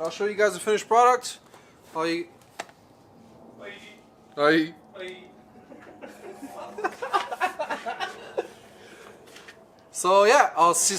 I'll show you guys the finished product. Aye. So yeah, I'll see.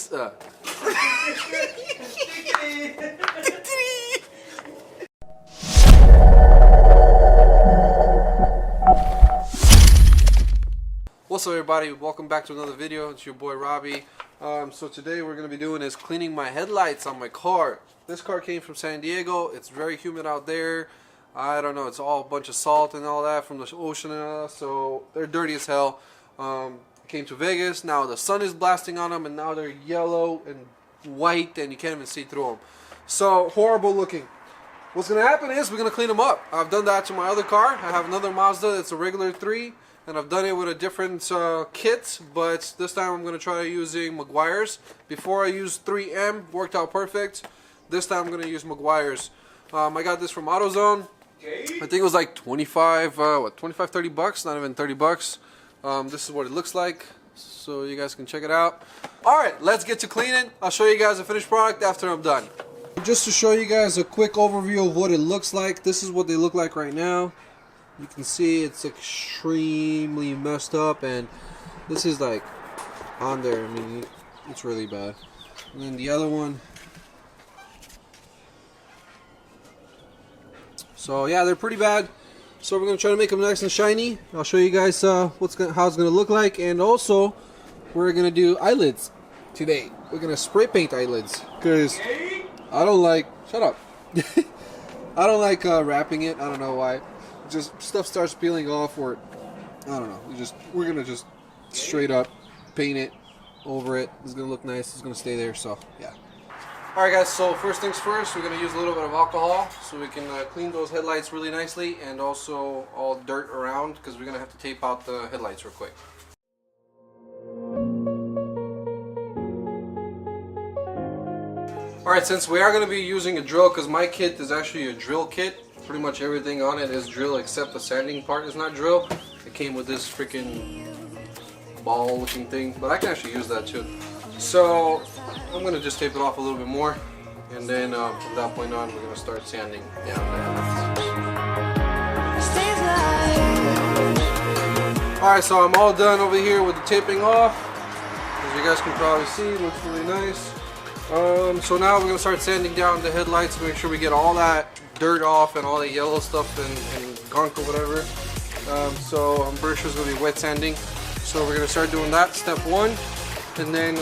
What's up, everybody? Welcome back to another video. It's your boy Robbie. So today we're going to be doing is cleaning my headlights on my car. This car came from San Diego. It's very humid out there. I don't know, it's all a bunch of salt and all that from the ocean and all that, so they're dirty as hell. Came to Vegas. Now the sun is blasting on them, and now they're yellow and white, and you can't even see through them. So horrible looking. What's going to happen is we're going to clean them up. I've done that to my other car. I have another Mazda. It's a regular 3. And I've done it with a different kit, but this time I'm going to try using Meguiars. Before I used 3M, worked out perfect. This time I'm going to use Meguiars. I got this from AutoZone. I think it was like 25, 30 bucks, not even 30 bucks. This is what it looks like, so you guys can check it out. Alright, let's get to cleaning. I'll show you guys the finished product after I'm done. Just to show you guys a quick overview of what it looks like, this is what they look like right now. You can see it's extremely messed up, and this is like on there. I mean, it's really bad. And then the other one. So yeah, they're pretty bad. So we're gonna try to make them nice and shiny. I'll show you guys how it's gonna look like, and also we're gonna do eyelids today. We're gonna spray paint eyelids because I don't like. Shut up. I don't like wrapping it. I don't know why. Just stuff starts peeling off, or I don't know. We're gonna just straight up paint it over it. It's gonna look nice. It's gonna stay there. So yeah. All right, guys. So first things first, we're gonna use a little bit of alcohol so we can clean those headlights really nicely, and also all dirt around, because we're gonna have to tape out the headlights real quick. All right, since we are gonna be using a drill, because my kit is actually a drill kit. Pretty much everything on it is drill except the sanding part is not drill. It came with this freaking ball looking thing, but I can actually use that too. So I'm going to just tape it off a little bit more, and then from that point on we're going to start sanding down there. Alright, so I'm all done over here with the taping off. As you guys can probably see, it looks really nice. So now we're going to start sanding down the headlights to make sure we get all that dirt off and all the yellow stuff and gunk or whatever. So I'm pretty sure it's going to be wet sanding. So we're going to start doing that, step 1. And then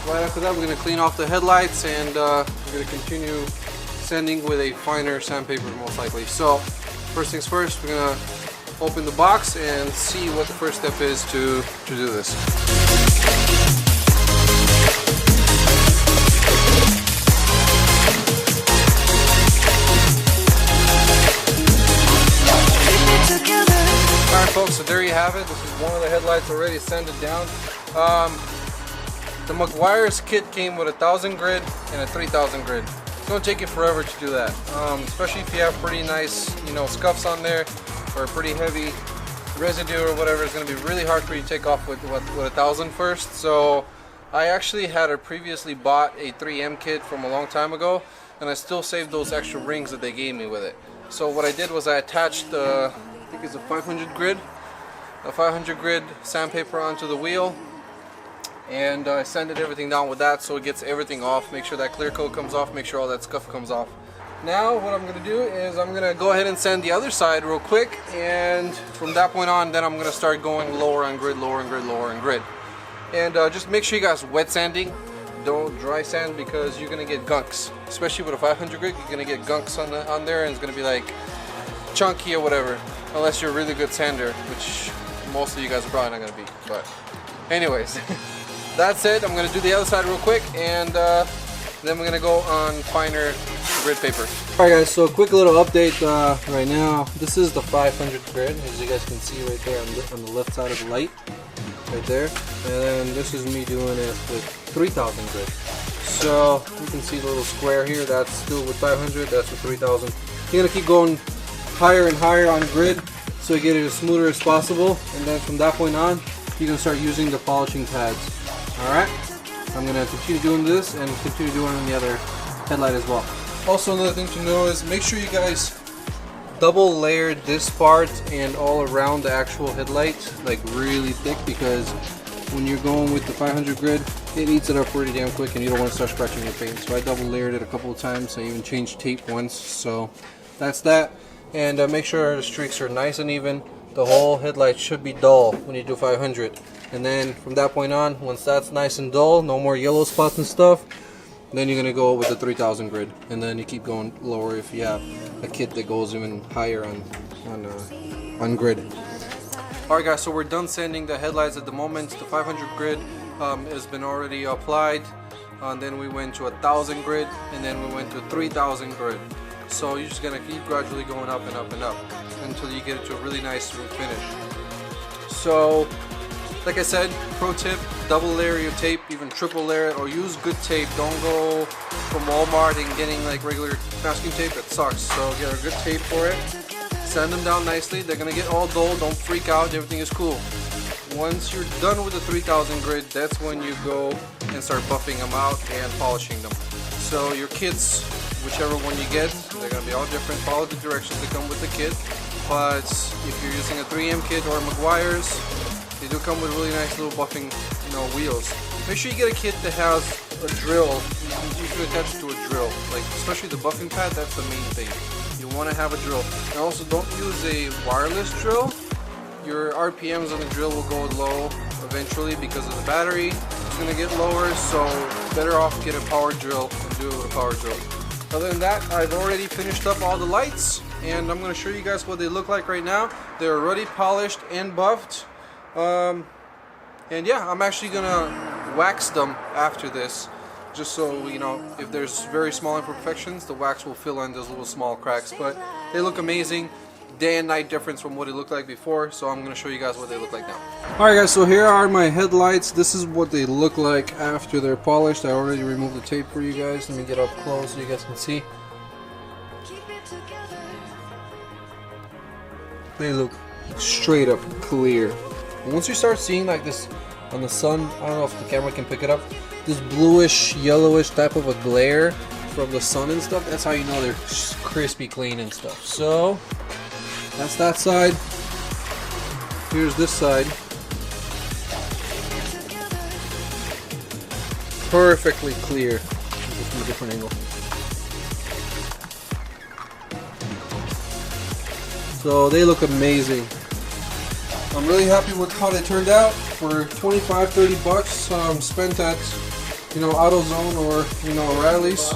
right after that we're going to clean off the headlights, and we're going to continue sanding with a finer sandpaper most likely. So first things first, we're going to open the box and see what the first step is to do this. Alright folks, so there you have it. This is one of the headlights already sanded down. The Meguiars kit came with a 1000 grit and a 3000 grit. It's going to take you forever to do that, especially if you have pretty nice, scuffs on there, or pretty heavy residue or whatever. It's going to be really hard for you to take off with 1000 first. So I actually had previously bought a 3M kit from a long time ago, and I still saved those extra rings that they gave me with it. So what I did was I attached I think it's a 500 grit sandpaper onto the wheel, and I sanded everything down with that so it gets everything off. Make sure that clear coat comes off, make sure all that scuff comes off. Now what I'm going to do is I'm going to go ahead and sand the other side real quick, and from that point on then I'm going to start going lower on grid, lower on grid, lower on grid. And just make sure you guys wet sanding, don't dry sand, because you're going to get gunks. Especially with a 500 grit, you're going to get gunks on there, and it's going to be like chunky or whatever, unless you're a really good sander, which most of you guys are probably not going to be. But anyways, that's it. I'm going to do the other side real quick, and then we're going to go on finer grid paper. Alright guys, so quick little update right now. This is the 500 grid, as you guys can see right there on the left side of the light, right there. And then this is me doing it with 3000 grid. So you can see the little square here, that's still with 500, that's with 3000. You're going to keep going higher and higher on grid so you get it as smoother as possible, and then from that point on you can start using the polishing pads. Alright, I'm going to continue doing this and continue doing it on the other headlight as well. Also, another thing to know is make sure you guys double layer this part and all around the actual headlight, like really thick, because when you're going with the 500 grid, it eats it up pretty damn quick and you don't want to start scratching your paint. So I double layered it a couple of times. I even changed tape once. So that's that. And make sure the streaks are nice and even. The whole headlight should be dull when you do 500. And then from that point on, once that's nice and dull, no more yellow spots and stuff, then you're going to go with the 3000 grid. And then you keep going lower if you have a kit that goes even higher on grid. Alright guys, so we're done sanding the headlights at the moment. The 500 grid has been already applied, and then we went to 1000 grid, and then we went to 3000 grid. So you're just gonna keep gradually going up and up and up until you get it to a really nice smooth finish. So like I said, pro tip, double layer your tape, even triple layer it, or use good tape. Don't go from Walmart and getting like regular masking tape. That sucks. So get a good tape for it. Sand them down nicely. They're gonna get all dull. Don't freak out. Everything is cool. Once you're done with the 3000 grid, that's when you go and start buffing them out and polishing them. So your kits, whichever one you get, they're gonna be all different. Follow the directions that come with the kit. But if you're using a 3M kit or Meguiars, they do come with really nice little buffing, wheels. Make sure you get a kit that has a drill. You should attach it to a drill, like especially the buffing pad. That's the main thing. You want to have a drill. And also, don't use a wireless drill. Your RPMs on the drill will go low eventually because of the battery. It's going to get lower, so better off get a power drill and do it with a power drill. Other than that, I've already finished up all the lights, and I'm going to show you guys what they look like right now. They're already polished and buffed. And yeah, I'm actually going to wax them after this. Just so, if there's very small imperfections, the wax will fill in those little small cracks. But they look amazing. Day and night difference from what it looked like before. So I'm going to show you guys what they look like now. Alright guys, so here are my headlights. This is what they look like after they're polished. I already removed the tape for you guys. Let me get up close so you guys can see. They look straight up clear. Once you start seeing like this on the sun, I don't know if the camera can pick it up, this bluish, yellowish type of a glare from the sun and stuff, that's how you know they're crispy clean and stuff. So that's that side. Here's this side. Perfectly clear. Just from a different angle. So they look amazing. I'm really happy with how they turned out. For 25-30 bucks spent at AutoZone or Eyelids,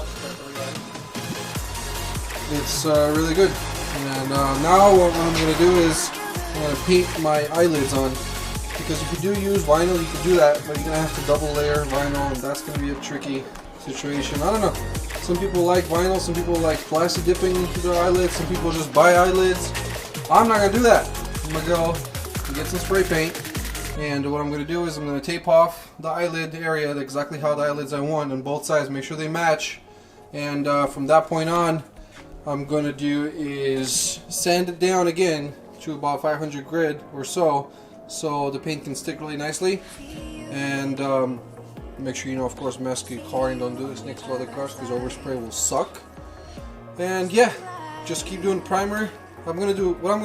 it's really good. And now what I'm going to do is I'm going to paint my eyelids on, because if you do use vinyl, you can do that, but you're going to have to double layer vinyl, and that's going to be a tricky situation. I don't know. Some people like vinyl, some people like plastic dipping their eyelids, some people just buy eyelids. I'm not going to do that. I'm going to go and get some spray paint, and what I'm going to do is I'm going to tape off the eyelid area exactly how the eyelids I want on both sides, make sure they match, and from that point on, I'm going to do is sand it down again to about 500 grit or so the paint can stick really nicely. And make sure of course mask your car and don't do this next to other cars, because overspray will suck. And yeah, just keep doing primer. What I'm gonna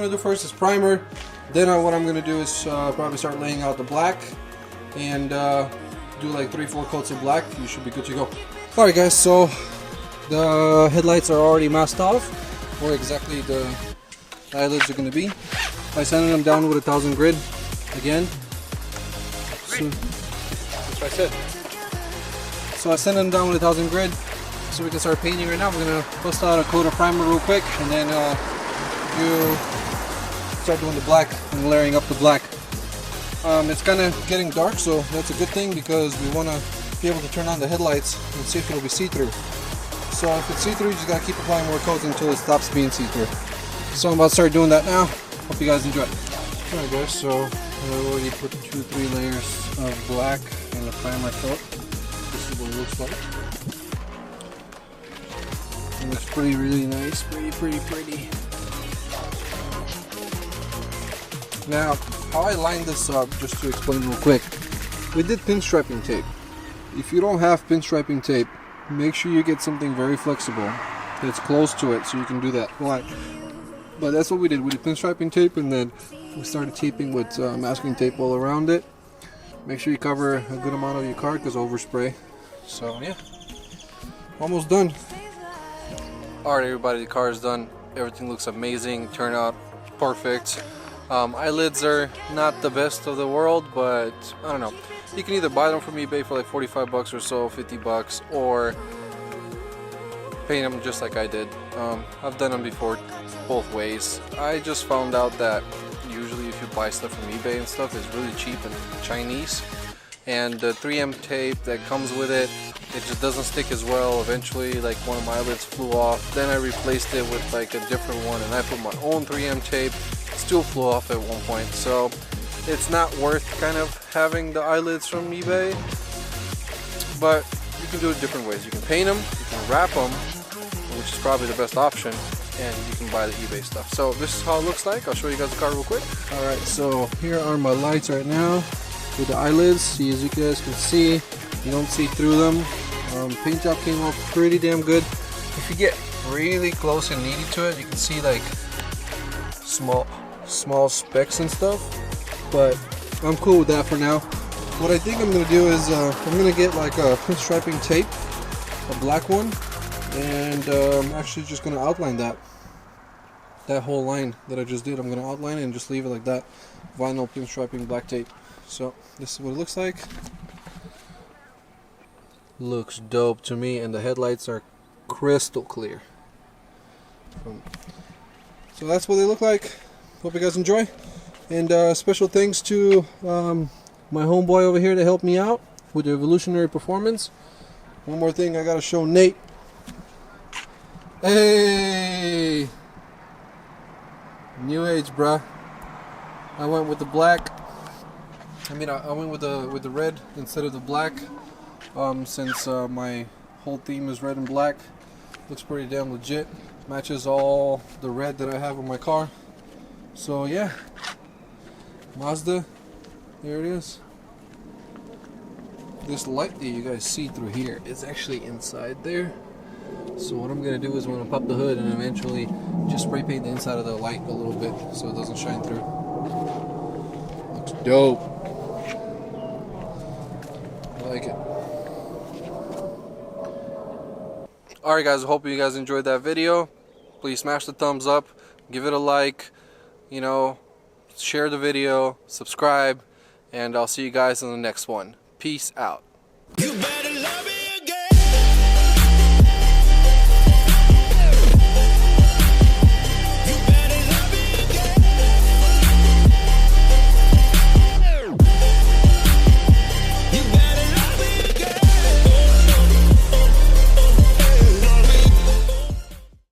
do first is primer. Then what I'm gonna do is probably start laying out the black and do like 3-4 coats of black. You should be good to go. Alright guys, so the headlights are already masked off, where exactly the eyelids are going to be. I sanded them down with 1000 grit again. So, that's what I said. So I sanded them down with 1000 grit so we can start painting right now. We're going to bust out a coat of primer real quick, and then you start doing the black and layering up the black. It's kind of getting dark, so that's a good thing, because we want to be able to turn on the headlights and see if it'll be see-through. So if it's see-through, you just gotta keep applying more coats until it stops being see-through. So I'm about to start doing that now. Hope you guys enjoy. Alright guys, so I already put 2-3 layers of black in the primer coat. This is what it looks like. It looks really nice, pretty. Now, how I lined this up, just to explain real quick, we did pinstriping tape. If you don't have pinstriping tape, make sure you get something very flexible it's close to it, so you can do that. But that's what we did. We did pinstriping tape, and then we started taping with masking tape all around it. Make sure you cover a good amount of your car because overspray. So yeah, almost done. Alright everybody, the car is done. Everything looks amazing, turned out perfect. Eyelids are not the best of the world, but I don't know. You can either buy them from eBay for like 45 bucks or so, 50 bucks, or paint them just like I did. I've done them before both ways. I just found out that usually if you buy stuff from eBay and stuff, it's really cheap and Chinese, and the 3M tape that comes with it, it just doesn't stick as well. Eventually, like, one of my eyelids flew off. Then I replaced it with like a different one, and I put my own 3M tape. It still flew off at one point, so it's not worth kind of having the eyelids from eBay. But you can do it different ways. You can paint them, you can wrap them, which is probably the best option, and you can buy the eBay stuff. So this is how it looks like. I'll show you guys the car real quick. Alright, so here are my lights right now with the eyelids. See, as you guys can see, you don't see through them. Paint job came out pretty damn good. If you get really close and needy to it, you can see like small specks and stuff, but I'm cool with that for now. What I think I'm gonna do is I'm gonna get like a pinstriping tape, a black one, and I'm actually just gonna outline that whole line that I just did. I'm gonna outline it and just leave it like that. Vinyl pinstriping black tape. So this is what it looks like. Looks dope to me, and the headlights are crystal clear. So that's what they look like. Hope you guys enjoy, and special thanks to my homeboy over here that helped me out with the Evolutionary Performance. One more thing I gotta show Nate. Hey, New Age, bruh. I went with the black. I went with the red instead of the black. Since my whole theme is red and black, looks pretty damn legit. Matches all the red that I have on my car. So yeah, Mazda, there it is. This light that you guys see through here is actually inside there. So what I'm gonna do is I'm gonna pop the hood and eventually just spray paint the inside of the light a little bit so it doesn't shine through. Looks dope. I like it. Alright guys, I hope you guys enjoyed that video. Please smash the thumbs up, give it a like, you know, share the video, subscribe, and I'll see you guys in the next one. Peace out.